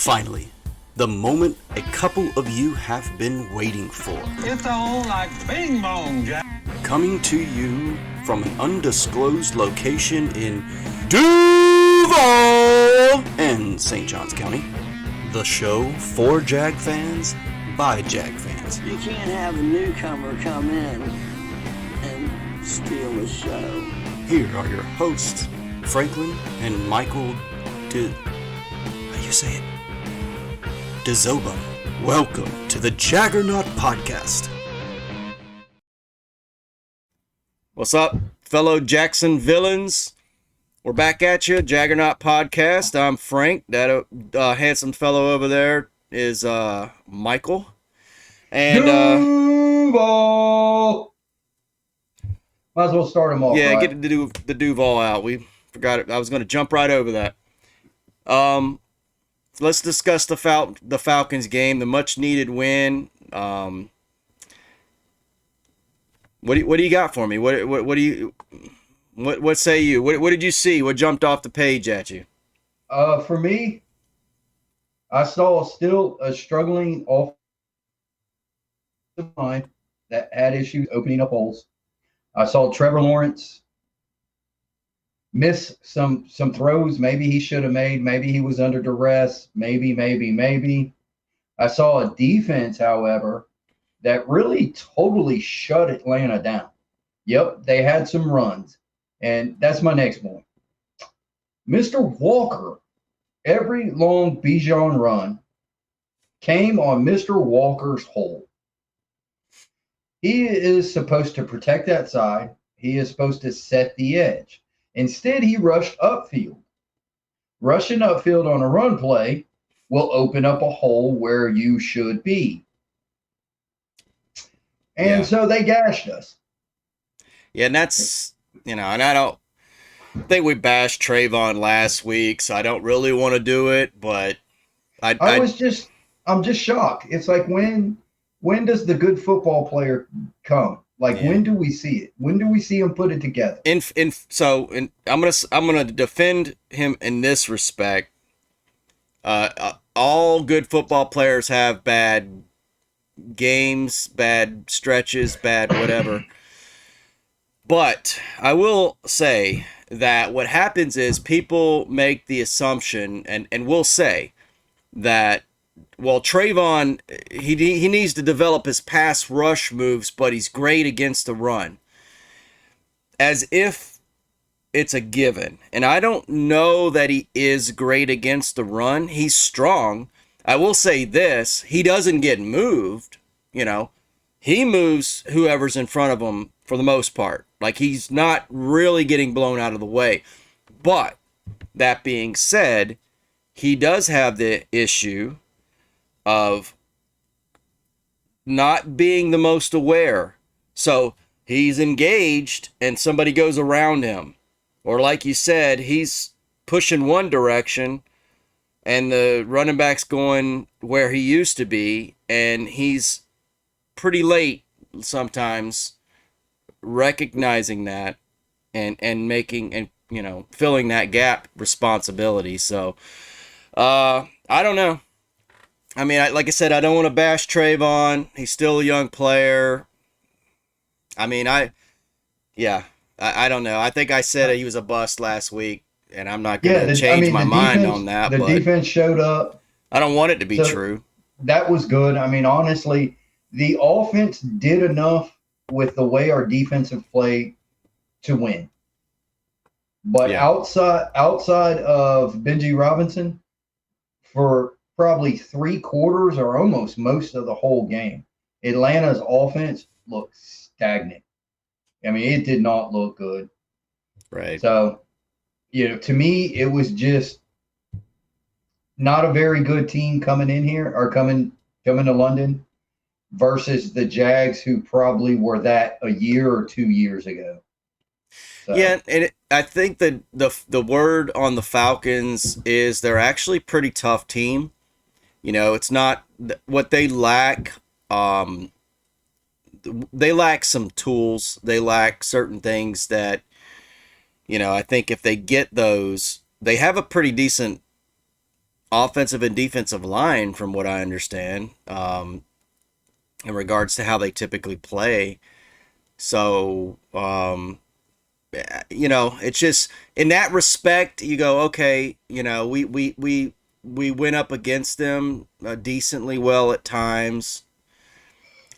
Finally, the moment a couple of you have been waiting for. It's on like bing bong, Jack. Coming to you from an undisclosed location in Duval and St. Johns County. The show for Jag fans by Jag fans. You can't have a newcomer come in and steal the show. Here are your hosts, Franklin and Michael how you say it? DeZoba. Welcome to the Jaggernaut Podcast. What's up, fellow Jackson villains? We're back at you, Jaggernaut Podcast. I'm Frank. That handsome fellow over there is Michael. And Duval. Might as well start them off. Yeah, right? get the Duval out. We forgot it. I was going to jump right over that. Let's discuss the Falcons game, the much needed win. What do you got for me? What say you? What did you see? What jumped off the page at you? For me, I saw still a struggling offensive line that had issues opening up holes. I saw Trevor Lawrence miss some throws maybe he should have made. Maybe he was under duress. Maybe. I saw a defense, however, that really totally shut Atlanta down. Yep, they had some runs. And that's my next point. Mr. Walker, every long Bijan run came on Mr. Walker's hole. He is supposed to protect that side. He is supposed to set the edge. Instead, he rushed upfield. Rushing upfield on a run play will open up a hole where you should be. And so they gashed us. Yeah, and that's, and I don't think we bashed Trayvon last week, so I don't really want to do it, but I'm just shocked. It's like, when does the good football player come? Like, when do we see it? When do we see him put it together? So I'm gonna defend him in this respect. All good football players have bad games, bad stretches, bad whatever. But I will say that what happens is people make the assumption, and will say that, well, Trayvon, he needs to develop his pass rush moves, but he's great against the run. As if it's a given. And I don't know that he is great against the run. He's strong. I will say this, he doesn't get moved, He moves whoever's in front of him for the most part. Like, he's not really getting blown out of the way. But that being said, he does have the issue of not being the most aware. So he's engaged and somebody goes around him. Or like you said, he's pushing one direction and the running back's going where he used to be, and he's pretty late sometimes recognizing that and making and filling that gap responsibility. So I don't know. I mean, like I said, I don't want to bash Trayvon. He's still a young player. I mean, I don't know. I think I said he was a bust last week, and I'm not going to change my mind on that. The defense showed up. I don't want it to be true. That was good. I mean, honestly, the offense did enough with the way our defensive played to win. But outside of Benji Robinson, for probably 3/4 or almost most of the whole game, Atlanta's offense looked stagnant. I mean, it did not look good. Right. So, to me, it was just not a very good team coming in here or coming to London versus the Jags, who probably were that a year or 2 years ago. So. Yeah, and I think that the word on the Falcons is they're actually a pretty tough team. It's not what they lack. They lack some tools. They lack certain things that, I think if they get those, they have a pretty decent offensive and defensive line, from what I understand, in regards to how they typically play. So, it's just in that respect, you go, okay, we went up against them decently well at times.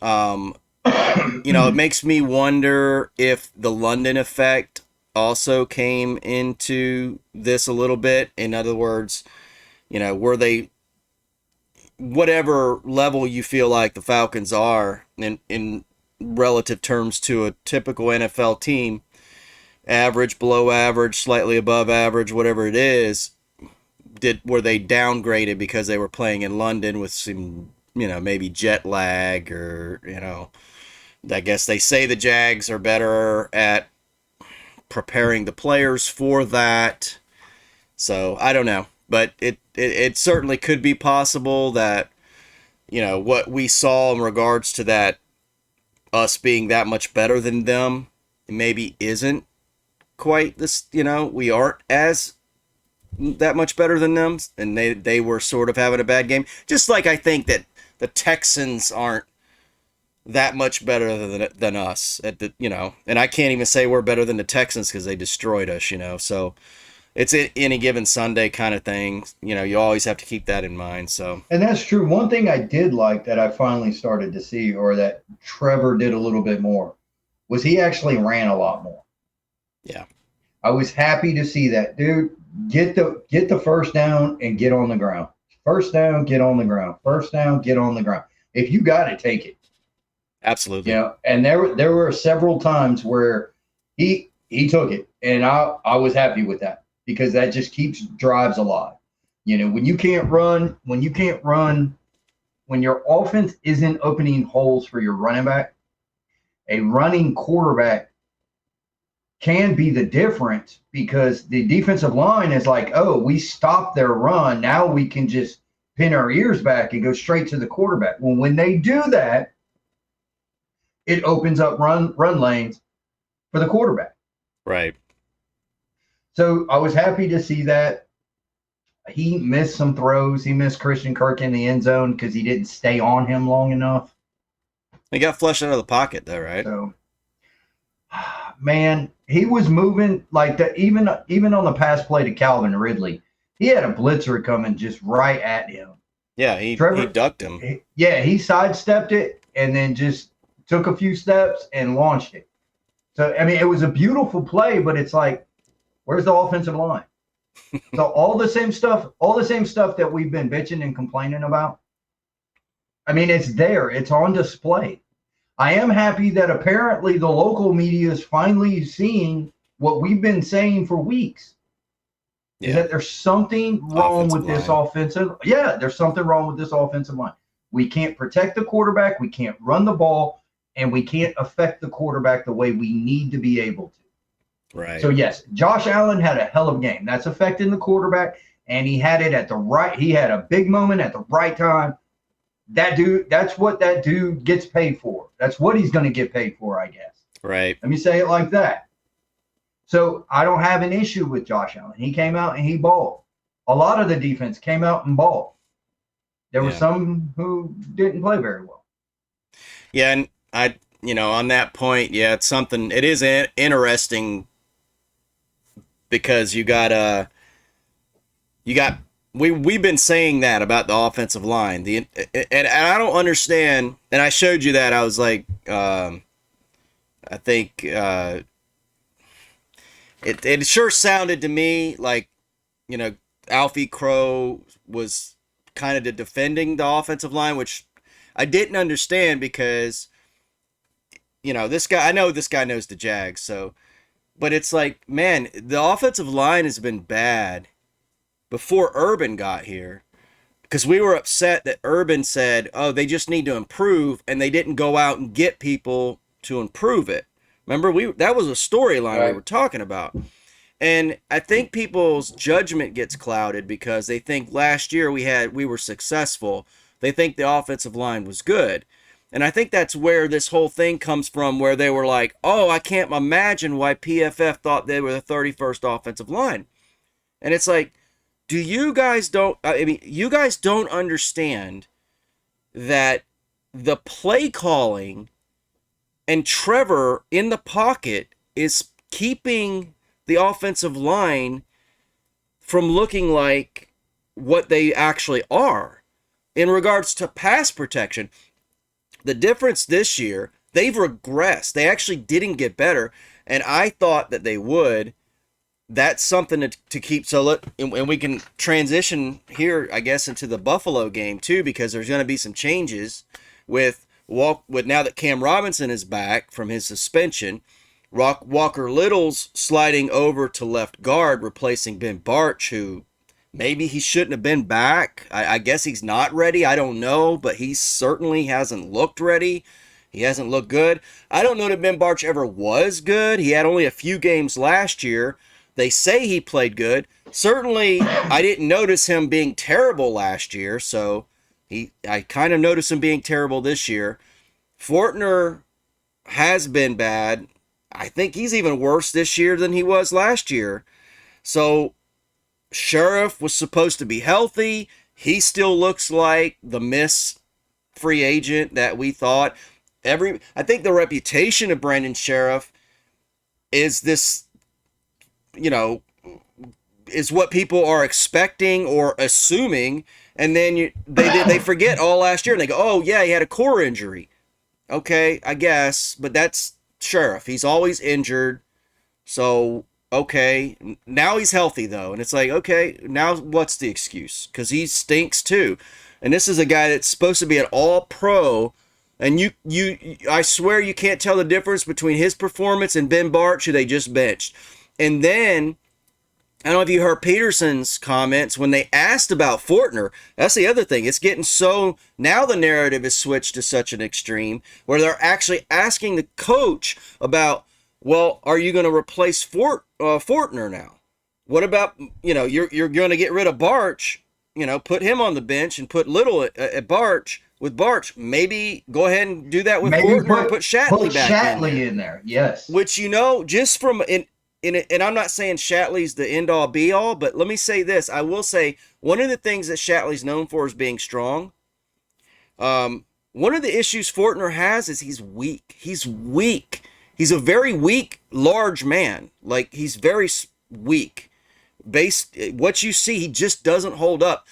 Um, it makes me wonder if the London effect also came into this a little bit. In other words, were they whatever level you feel like the Falcons are in relative terms to a typical NFL team, average, below average, slightly above average, whatever it is, were they downgraded because they were playing in London with some, maybe jet lag, or, I guess they say the Jags are better at preparing the players for that. So I don't know, but it certainly could be possible that, what we saw in regards to that, us being that much better than them, maybe isn't quite this, we aren't as that much better than them, and they were sort of having a bad game. Just like I think that the Texans aren't that much better than us at the, and I can't even say we're better than the Texans because they destroyed us, so it's any given Sunday kind of thing. You always have to keep that in mind. So, And that's true. One thing I did like that I finally started to see, or that Trevor did a little bit more, was he actually ran a lot more. yeah, I was happy to see that. Dude, get the first down and get on the ground. First down, get on the ground. First down, get on the ground. If you got it, take it. absolutely. And there were several times where he took it, and I was happy with that, because that just keeps drives alive. When you can't run, when your offense isn't opening holes for your running back, a running quarterback can be the difference, because the defensive line is like, oh, we stopped their run. Now we can just pin our ears back and go straight to the quarterback. Well, when they do that, it opens up run lanes for the quarterback. Right. So I was happy to see that. He missed some throws. He missed Christian Kirk in the end zone because he didn't stay on him long enough. He got flushed out of the pocket, though, right? So, man, he was moving like that. Even on the pass play to Calvin Ridley, he had a blitzer coming just right at him. Yeah, he ducked him. He sidestepped it and then just took a few steps and launched it. So, I mean, it was a beautiful play, but it's like, where's the offensive line? So all the same stuff that we've been bitching and complaining about, I mean, it's there. It's on display. I am happy that apparently the local media is finally seeing what we've been saying for weeks. Yeah. Is that there's something wrong with this offensive. Yeah, there's something wrong with this offensive line. We can't protect the quarterback. We can't run the ball, and we can't affect the quarterback the way we need to be able to. Right. So yes, Josh Allen had a hell of a game. That's affecting the quarterback, and he had it at the right. He had a big moment at the right time. That dude, that's what that dude gets paid for. That's what he's going to get paid for, I guess. Right. Let me say it like that. So I don't have an issue with Josh Allen. He came out and he balled. A lot of the defense came out and balled. There were some who didn't play very well. Yeah, and on that point, yeah, it's something. It is interesting because we've been saying that about the offensive line. And I don't understand. And I showed you that. I was like, I think it sure sounded to me like, Alfie Crow was kind of defending the offensive line, which I didn't understand because, this guy. I know this guy knows the Jags, so. But it's like, man, the offensive line has been bad before Urban got here, because we were upset that Urban said, oh, they just need to improve, and they didn't go out and get people to improve it. Remember, that was a storyline we were talking about. And I think people's judgment gets clouded because they think last year we were successful. They think the offensive line was good. And I think that's where this whole thing comes from, where they were like, oh, I can't imagine why PFF thought they were the 31st offensive line. And it's like, you guys don't understand that the play calling and Trevor in the pocket is keeping the offensive line from looking like what they actually are in regards to pass protection. The difference this year, they've regressed. They actually didn't get better, and I thought that they would. That's something to keep. So and we can transition here, I guess, into the Buffalo game too, because there's going to be some changes with now that Cam Robinson is back from his suspension. Walker Little's sliding over to left guard, replacing Ben Bartch, who maybe he shouldn't have been back. I guess he's not ready. I don't know, but he certainly hasn't looked ready. He hasn't looked good. I don't know that Ben Bartch ever was good. He had only a few games last year. They say he played good. Certainly, I didn't notice him being terrible last year, so I kind of noticed him being terrible this year. Fortner has been bad. I think he's even worse this year than he was last year. So Sheriff was supposed to be healthy. He still looks like the miss free agent that we thought. I think the reputation of Brandon Sheriff is this, is what people are expecting or assuming, and then they forget all last year and they go, oh yeah, he had a core injury. Okay, I guess, but that's Sheriff. He's always injured. So, okay, now he's healthy though. And it's like, okay, now what's the excuse? Because he stinks too. And this is a guy that's supposed to be an all-pro. And I swear you can't tell the difference between his performance and Ben Bartch, who they just benched. And then, I don't know if you heard Peterson's comments when they asked about Fortner. That's the other thing. It's getting so, now the narrative is switched to such an extreme where they're actually asking the coach about, well, are you going to replace Fortner now? What about, you're going to get rid of Bartch, put him on the bench and put Little at Bartch. With Bartch, maybe go ahead and do that with Fortner and put Shatley back in there. Yes. Which, just from and I'm not saying Shatley's the end all be all, but let me say this. I will say one of the things that Shatley's known for is being strong. One of the issues Fortner has is he's weak. He's weak. He's a very weak, large man. Like, he's very weak. What you see, he just doesn't hold up.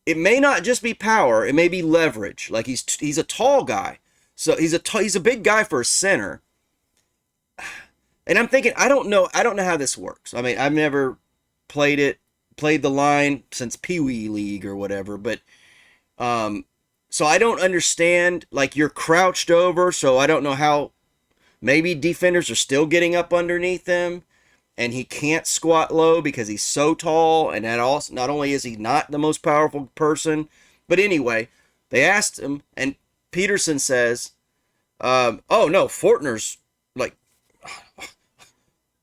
It may not just be power. It may be leverage. Like, he's a tall guy. So he's a big guy for a center. And I'm thinking, I don't know how this works. I mean, I've never played the line since Pee Wee League or whatever, but so I don't understand, like, you're crouched over, so I don't know how maybe defenders are still getting up underneath him and he can't squat low because he's so tall, and that also, not only is he not the most powerful person, but anyway, they asked him and Peterson says, oh no, Fortner's like, of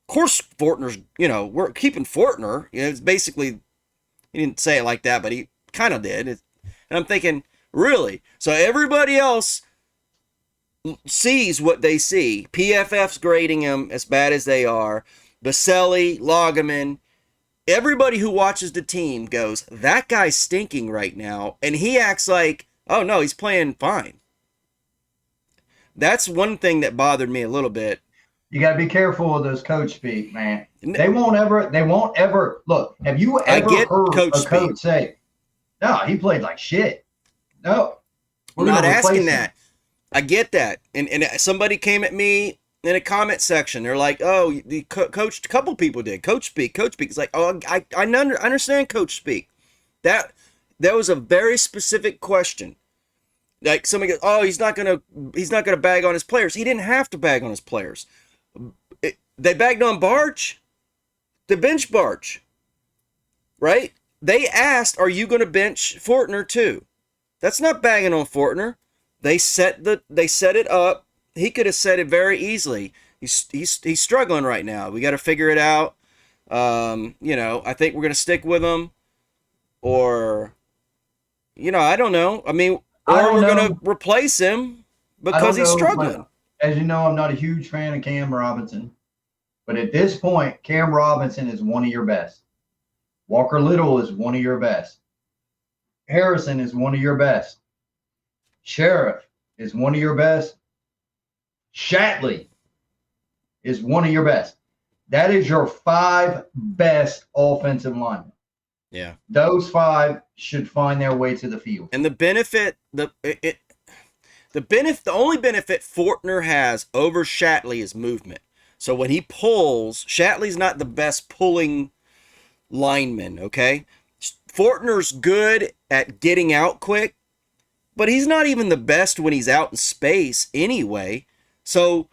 course Fortner's, we're keeping Fortner. It's basically, he didn't say it like that, but he kind of did. And I'm thinking, really? So everybody else sees what they see. PFF's grading him as bad as they are. Baselli, Loggeman, everybody who watches the team goes, that guy's stinking right now. And he acts like, oh no, he's playing fine. That's one thing that bothered me a little bit. You got to be careful with those coach speak, man. They won't ever look. Have you ever heard a coach say, no, he played like shit? No. I'm not asking that. I get that. And somebody came at me in a comment section. They're like, oh, the coach, a couple people did. Coach speak. It's like, oh, I understand coach speak. That was a very specific question. Like, somebody goes, oh, he's not gonna bag on his players. He didn't have to bag on his players. They bagged on Bartch. They benched Bartch. Right? They asked, are you going to bench Fortner too? That's not bagging on Fortner. They set it up. He could have said it very easily. He's struggling right now. We got to figure it out. I think we're going to stick with him, or, I don't know. I mean, or we're going to replace him because he's struggling. As you know, I'm not a huge fan of Cam Robinson, but at this point, Cam Robinson is one of your best. Walker Little is one of your best. Harrison is one of your best. Sheriff is one of your best. Shatley is one of your best. That is your 5 best offensive linemen. Yeah. Those 5 should find their way to the field. And the only benefit Fortner has over Shatley is movement. So when he pulls, Shatley's not the best pulling lineman, okay? Fortner's good at getting out quick, but he's not even the best when he's out in space anyway. So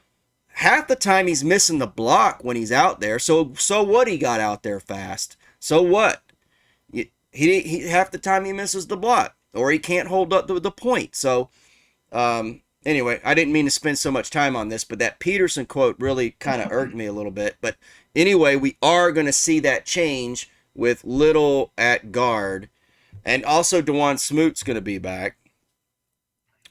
half the time he's missing the block when he's out there. So what, he got out there fast. So what? He half the time he misses the block, or he can't hold up the point. So anyway, I didn't mean to spend so much time on this, but that Peterson quote really kind of irked me a little bit. But anyway, we are going to see that change with Little at guard. And also DeJuan Smoot's going to be back,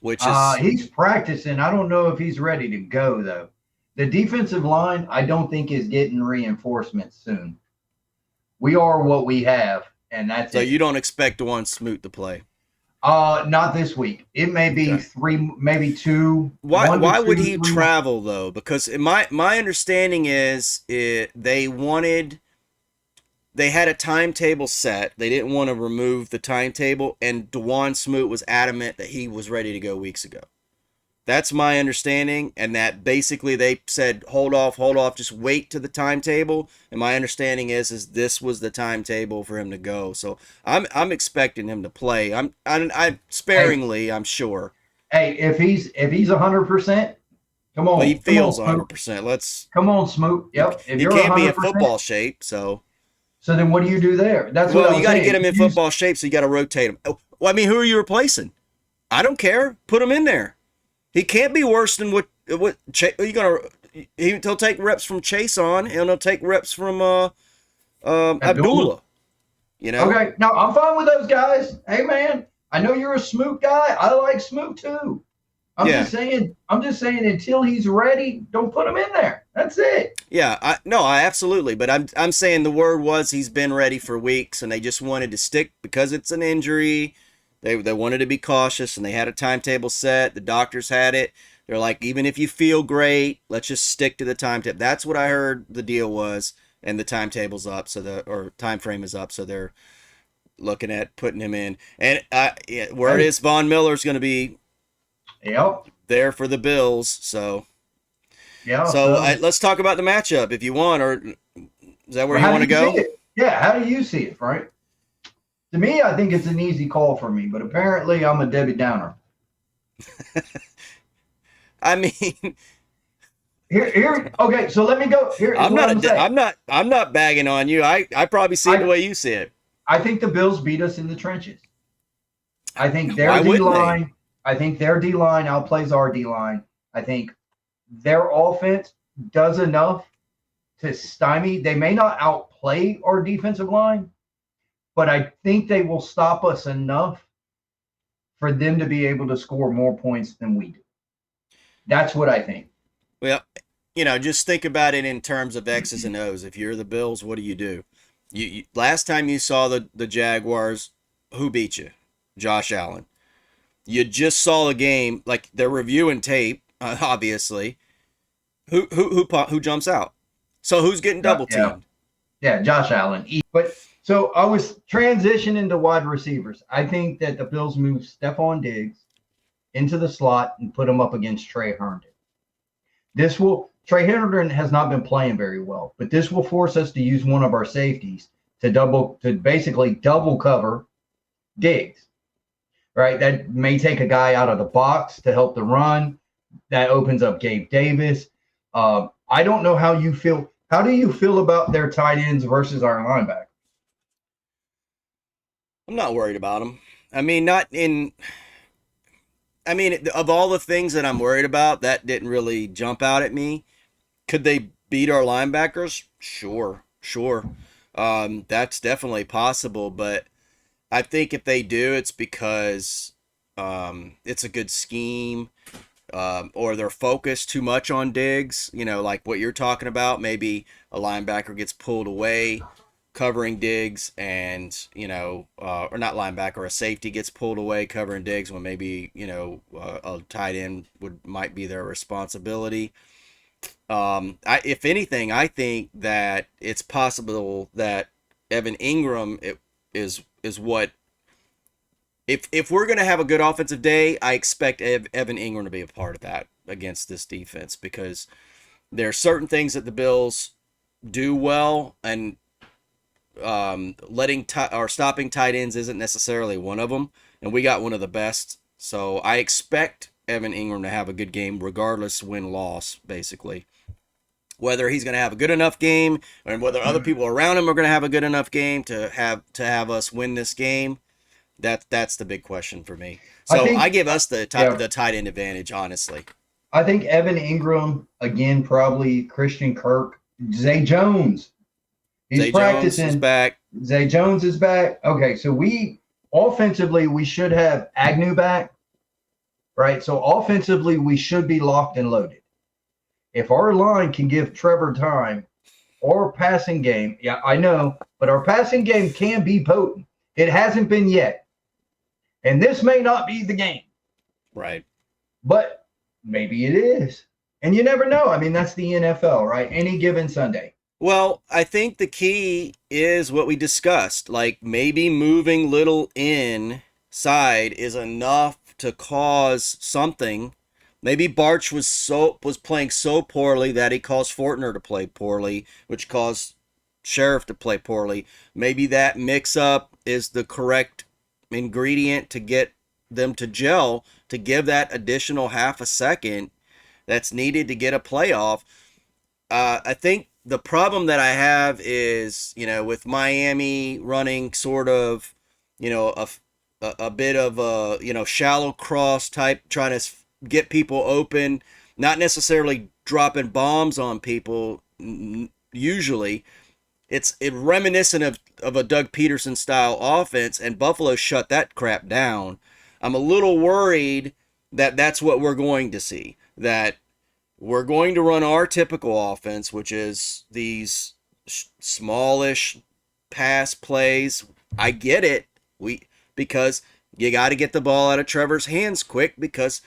which is... he's practicing. I don't know if he's ready to go, though. The defensive line, I don't think, is getting reinforcements soon. We are what we have, and that's so it. You don't expect DeJuan Smoot to play? Not this week. It may be Okay. 3, maybe 2. Why would he travel, though? Because my understanding is they had a timetable set. They didn't want to remove the timetable, and DeJuan Smoot was adamant that he was ready to go weeks ago. That's my understanding, and that basically they said, hold off, just wait to the timetable. And my understanding is this was the timetable for him to go. So I'm expecting him to play. I'm sparingly, I'm sure. Hey, if he's 100%, come on. But he feels come on, 100%. Come on, Smoot. Yep. If He you're can't be in 100%, football shape, so. So then what do you do there? That's Well, what you got to get him in football shape, so you got to rotate him. Well, I mean, who are you replacing? I don't care. Put him in there. He can't be worse than what are you gonna? He'll take reps from Chase on, and he'll take reps from Abdullah. You know. Okay, no, I'm fine with those guys. Hey, man, I know you're a Smoot guy. I like Smoot too. I'm just saying until he's ready, don't put him in there. That's it. Yeah, I absolutely. But I'm saying the word was he's been ready for weeks, and they just wanted to stick because it's an injury. They wanted to be cautious, and they had a timetable set. The doctors had it. They're like, even if you feel great, let's just stick to the timetable. That's what I heard the deal was, and the timetable's up, or time frame is up, so they're looking at putting him in. And word is Von Miller's going to be there for the Bills. So let's talk about the matchup if you want, or is that where you want to go? Yeah, how do you see it, Frank? To me, I think it's an easy call for me, but apparently I'm a Debbie Downer. I mean, here. Okay, so let me go. I'm not bagging on you. I probably see it the way you see it. I think the Bills beat us in the trenches. I think their D-line. I think their D-line outplays our D-line. I think their offense does enough to stymie. They may not outplay our defensive line, but I think they will stop us enough for them to be able to score more points than we do. That's what I think. Well, just think about it in terms of X's and O's. If you're the Bills, what do? You last time you saw the Jaguars, who beat you? Josh Allen. You just saw the game, like they're reviewing tape, obviously. Who jumps out? So who's getting double teamed? Yeah, Josh Allen. But so I was transitioning to wide receivers. I think that the Bills move Stephon Diggs into the slot and put him up against Trey Herndon. Trey Herndon has not been playing very well, but this will force us to use one of our safeties to basically double cover Diggs. Right? That may take a guy out of the box to help the run. That opens up Gabe Davis. I don't know how you feel. How do you feel about their tight ends versus our linebacker? I'm not worried about them. I mean, of all the things that I'm worried about, that didn't really jump out at me. Could they beat our linebackers? Sure. That's definitely possible, but I think if they do, it's because it's a good scheme, or they're focused too much on Diggs, like what you're talking about. Maybe a linebacker gets pulled away covering Diggs and, or not linebacker, a safety gets pulled away covering Diggs when maybe, a tight end might be their responsibility. If anything, I think that it's possible that Evan Ingram is what if we're going to have a good offensive day, I expect Evan Ingram to be a part of that against this defense, because there are certain things that the Bills do well, and or stopping tight ends isn't necessarily one of them, and we got one of the best. So I expect Evan Ingram to have a good game regardless win-loss, basically. Whether he's going to have a good enough game and whether other people around him are going to have a good enough game to have us win this game, that's the big question for me. So I give us the tight end advantage, honestly. I think Evan Ingram, again, probably Christian Kirk, Zay Jones. He's practicing. Jones is back. Zay Jones is back. Okay, so offensively, we should have Agnew back, right? So offensively, we should be locked and loaded. If our line can give Trevor time, or passing game, yeah, I know, but our passing game can be potent. It hasn't been yet. And this may not be the game. Right. But maybe it is. And you never know. I mean, that's the NFL, right? Any given Sunday. Well, I think the key is what we discussed. Like, maybe moving little inside is enough to cause something. Maybe Barch was playing so poorly that he caused Fortner to play poorly, which caused Sheriff to play poorly. Maybe that mix-up is the correct ingredient to get them to gel, to give that additional half a second that's needed to get a playoff. I think the problem that I have is, with Miami running sort of, a bit of a, shallow cross type, trying to get people open, not necessarily dropping bombs on people. Usually it's reminiscent of a Doug Peterson style offense, and Buffalo shut that crap down. I'm a little worried that that's what we're going to see, that we're going to run our typical offense, which is these smallish pass plays. I get it. Because you got to get the ball out of Trevor's hands quick, because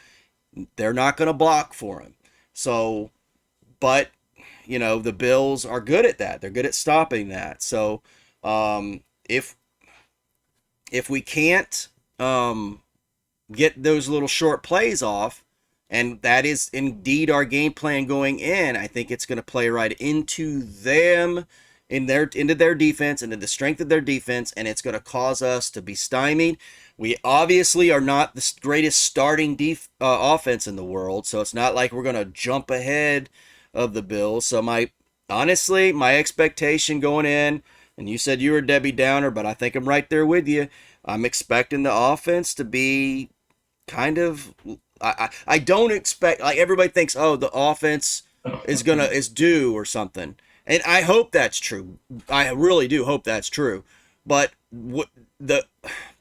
they're not going to block for him. So, but, the Bills are good at that. They're good at stopping that. So, if we can't get those little short plays off, and that is indeed our game plan going in, I think it's going to play right into them, into their defense, into the strength of their defense, and it's going to cause us to be stymied. We obviously are not the greatest starting offense in the world, so it's not like we're going to jump ahead of the Bills. So my expectation going in, and you said you were Debbie Downer, but I think I'm right there with you. I'm expecting the offense to be kind of, I don't expect, like everybody thinks, oh, the offense is due or something. And I hope that's true. I really do hope that's true. But the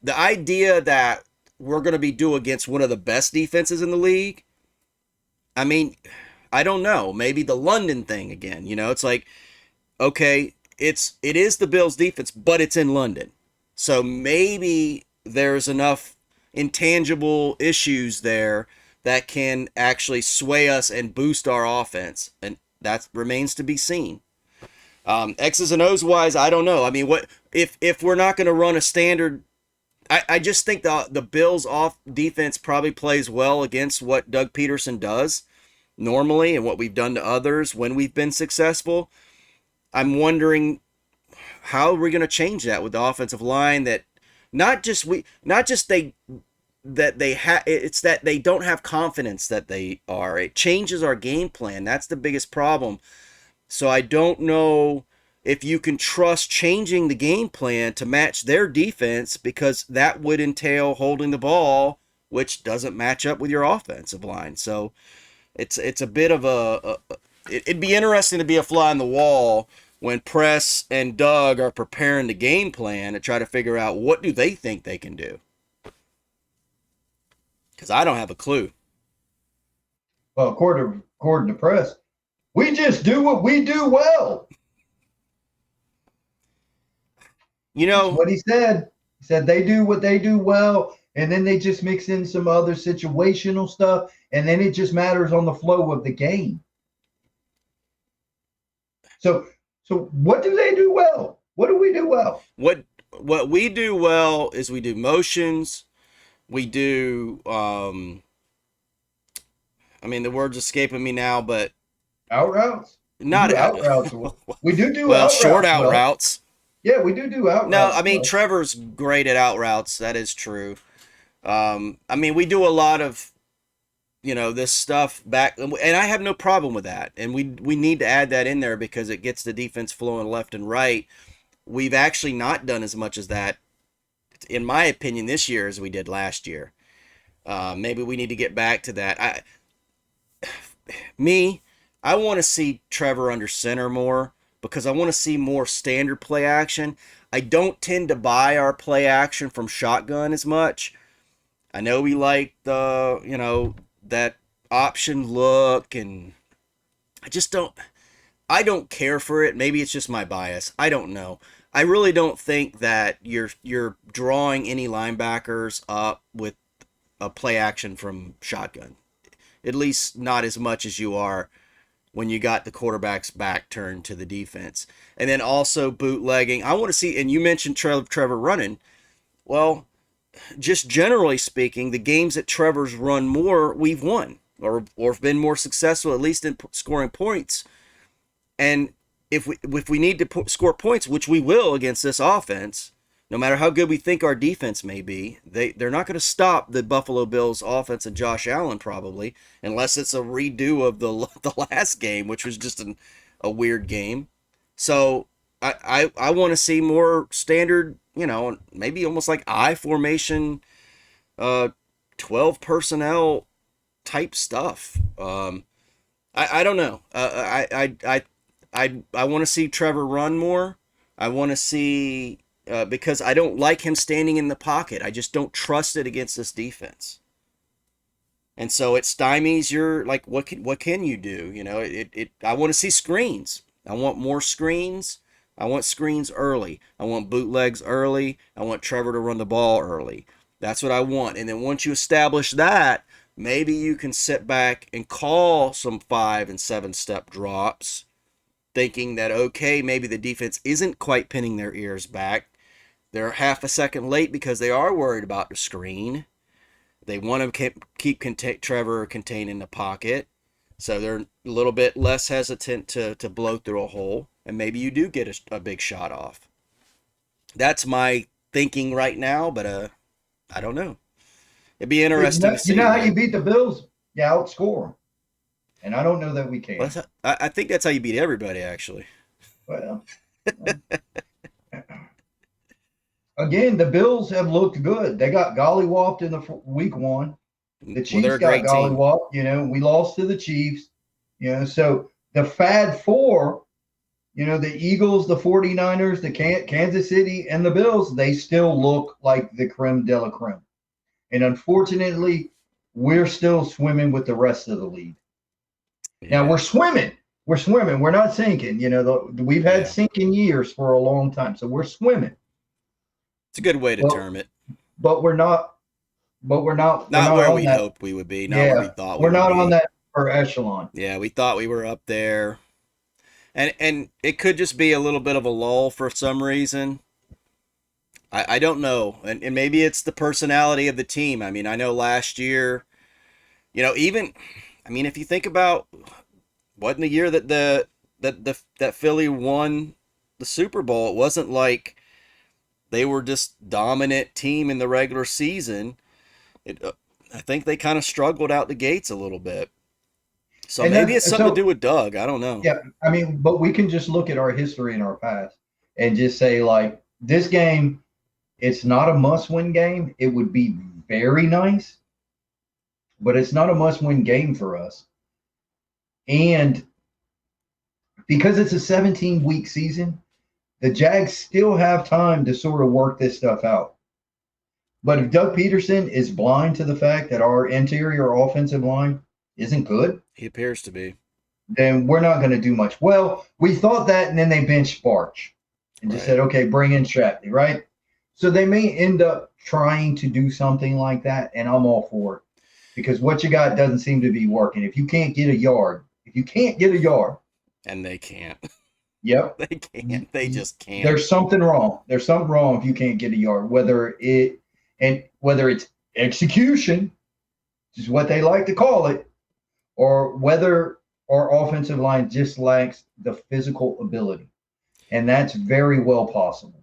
idea that we're going to be due against one of the best defenses in the league, I mean, I don't know. Maybe the London thing again. It's like, okay, it is the Bills' defense, but it's in London. So maybe there's enough intangible issues there that can actually sway us and boost our offense. And that remains to be seen. X's and O's wise, I don't know. I mean, what if we're not going to run a standard? I just think the Bills' off defense probably plays well against what Doug Peterson does normally and what we've done to others when we've been successful. I'm wondering how are we going to change that with the offensive line, that it's that they don't have confidence that they are. It changes our game plan. That's the biggest problem. So I don't know if you can trust changing the game plan to match their defense, because that would entail holding the ball, which doesn't match up with your offensive line. So it's a bit of it'd be interesting to be a fly on the wall when Press and Doug are preparing the game plan to try to figure out what do they think they can do. Because I don't have a clue. Well, according to Press, we just do what we do well. You That's know, what he said. He said they do what they do well, and then they just mix in some other situational stuff, and then it just matters on the flow of the game. So, so what do they do well? What do we do well? what what we do well is we do motions. We do I mean the word's escaping me now, but Out routes. We not do out routes well. We do well, out short routes out well. routes. Yeah, we do out No, I routes mean well. Trevor's great at out routes. That is true. I mean we do a lot of this stuff back, and I have no problem with that. And we need to add that in there because it gets the defense flowing left and right. We've actually not done as much as that, in my opinion, this year as we did last year. Maybe we need to get back to that. I want to see Trevor under center more because I want to see more standard play action. I don't tend to buy our play action from shotgun as much. I know we like that option look, and I don't care for it. Maybe it's just my bias. I don't know. I really don't think that you're drawing any linebackers up with a play action from shotgun. At least not as much as you are when you got the quarterback's back turned to the defense. And then also bootlegging. I want to see, and you mentioned Trevor running. Well, just generally speaking, the games that Trevor's run more, we've won or been more successful, at least in scoring points. And if we need to score points, which we will against this offense, no matter how good we think our defense may be, they're not going to stop the Buffalo Bills offense and Josh Allen probably, unless it's a redo of the last game, which was just a weird game. So I want to see more standard, maybe almost like I formation, 12 personnel type stuff. I don't know. I want to see Trevor run more. I want to see because I don't like him standing in the pocket. I just don't trust it against this defense. And so it stymies your like what can you do? I want to see screens. I want more screens. I want screens early. I want bootlegs early. I want Trevor to run the ball early. That's what I want. And then once you establish that, maybe you can sit back and call some 5 and 7 step drops, thinking that, okay, maybe the defense isn't quite pinning their ears back. They're half a second late because they are worried about the screen. They want to keep Trevor contained in the pocket. So they're a little bit less hesitant to blow through a hole. And maybe you do get a big shot off. That's my thinking right now, but I don't know. It'd be interesting to see. You know how you beat the Bills? You outscore them. And I don't know that we can. Well, I think that's how you beat everybody, actually. Well, again, the Bills have looked good. They got gollywopped in the week 1. The Chiefs got gollywopped. We lost to the Chiefs. So the Fad 4, the Eagles, the 49ers, the Kansas City, and the Bills, they still look like the creme de la creme. And unfortunately, we're still swimming with the rest of the league. Yeah. Now we're swimming. We're not sinking. We've had sinking years for a long time, so we're swimming. It's a good way to term it. But we're not. We're not where we hoped we would be. Not where we thought we would be. We're not on that upper echelon. Yeah, we thought we were up there, and it could just be a little bit of a lull for some reason. I don't know, and maybe it's the personality of the team. I mean, I know last year, if you think about wasn't the year that Philly won the Super Bowl, it wasn't like they were just dominant team in the regular season. I think they kind of struggled out the gates a little bit. So and maybe it's something to do with Doug. I don't know. Yeah, but we can just look at our history in our past and just say, like, this game, it's not a must-win game. It would be very nice, but it's not a must-win game for us. And because it's a 17-week season, the Jags still have time to sort of work this stuff out. But if Doug Peterson is blind to the fact that our interior offensive line isn't good, he appears to be, then we're not going to do much. Well, we thought that, and then they benched Barch. and just Right. said, okay, bring in Shapley, right? So they may end up trying to do something like that, and I'm all for it because what you got doesn't seem to be working. If you can't get a yard, And they can't. yep, They can't. They just can't. there's something wrong. There's something wrong if you can't get a yard, whether it's execution, which is what they like to call it, or whether our offensive line just lacks the physical ability. And that's very well possible.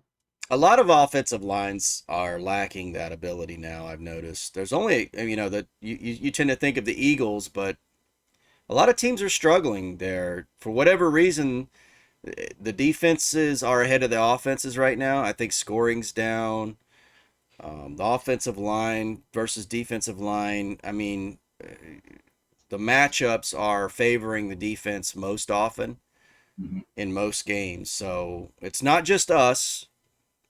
A lot of offensive lines are lacking that ability now. I've noticed. There's only that you tend to think of the Eagles, but a lot of teams are struggling there for whatever reason. The defenses are ahead of the offenses right now. I think scoring's down. The offensive line versus defensive line. I mean, the matchups are favoring the defense most often in most games. So it's not just us.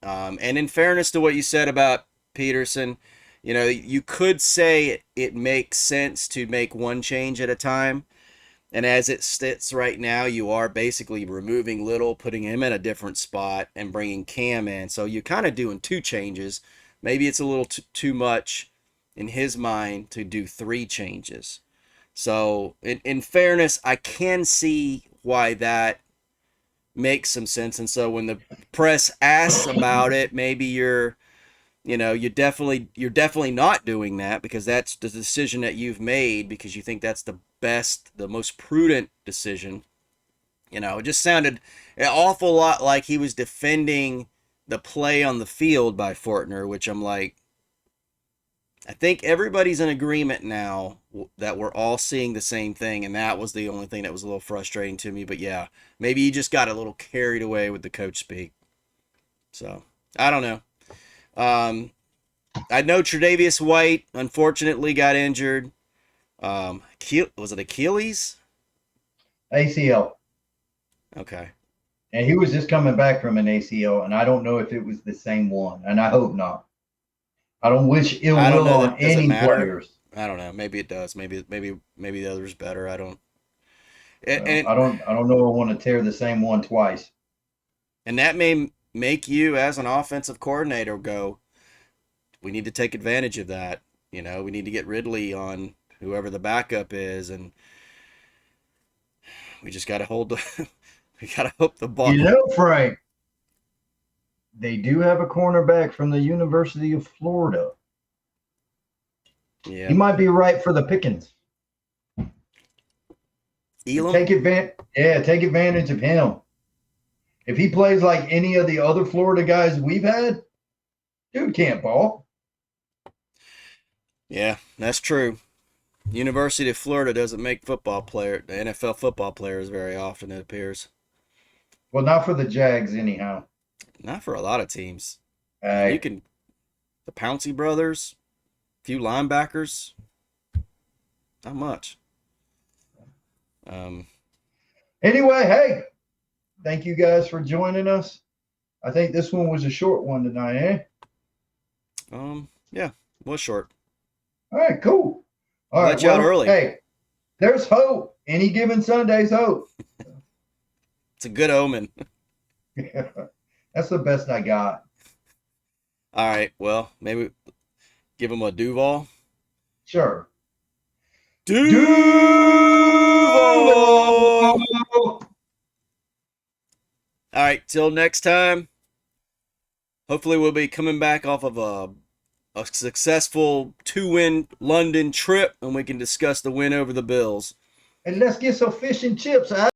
And in fairness to what you said about Peterson, you could say it makes sense to make one change at a time. And as it sits right now, you are basically removing Little, putting him in a different spot, and bringing Cam in. So you're kind of doing two changes. Maybe it's a little too much in his mind to do three changes. So in fairness, I can see why that makes some sense. And so when the press asks about it, maybe you're definitely not doing that because that's the decision that you've made because you think that's the most prudent decision. It just sounded an awful lot like he was defending the play on the field by Fortner, which I'm like, I think everybody's in agreement now that we're all seeing the same thing, and that was the only thing that was a little frustrating to me. But yeah, maybe he just got a little carried away with the coach speak. So I don't know. I know Tre'Davious White unfortunately got injured. Was it Achilles? ACL. Okay. And he was just coming back from an ACL, and I don't know if it was the same one, and I hope not. I don't wish ill I don't will know on that does it any matter. players. I don't know. Maybe it does. Maybe the other's better. I don't. Well, And I don't know. I want to tear the same one twice. and that may make you as an offensive coordinator go, we need to take advantage of that. We need to get Ridley on whoever the backup is, and we just got to hold the. We got to hope the ball. Frank, they do have a cornerback from the University of Florida. Yeah. He might be right for the pickings. Elam? Take advantage of him. If he plays like any of the other Florida guys we've had, dude can't ball. Yeah, that's true. University of Florida doesn't make the NFL football players very often, it appears. Well, not for the Jags, anyhow. Not for a lot of teams. I mean, the Pouncey brothers, a few linebackers, not much. Anyway, hey, thank you guys for joining us. I think this one was a short one tonight, Yeah, was short. All right, cool. All I'll right, let you out early. Hey, there's hope. Any given Sunday's hope. It's a good omen. That's the best I got. All right, well, maybe give them a Duval. Sure. Duval! All right, till next time. Hopefully we'll be coming back off of a successful 2-win London trip and we can discuss the win over the Bills. And let's get some fish and chips.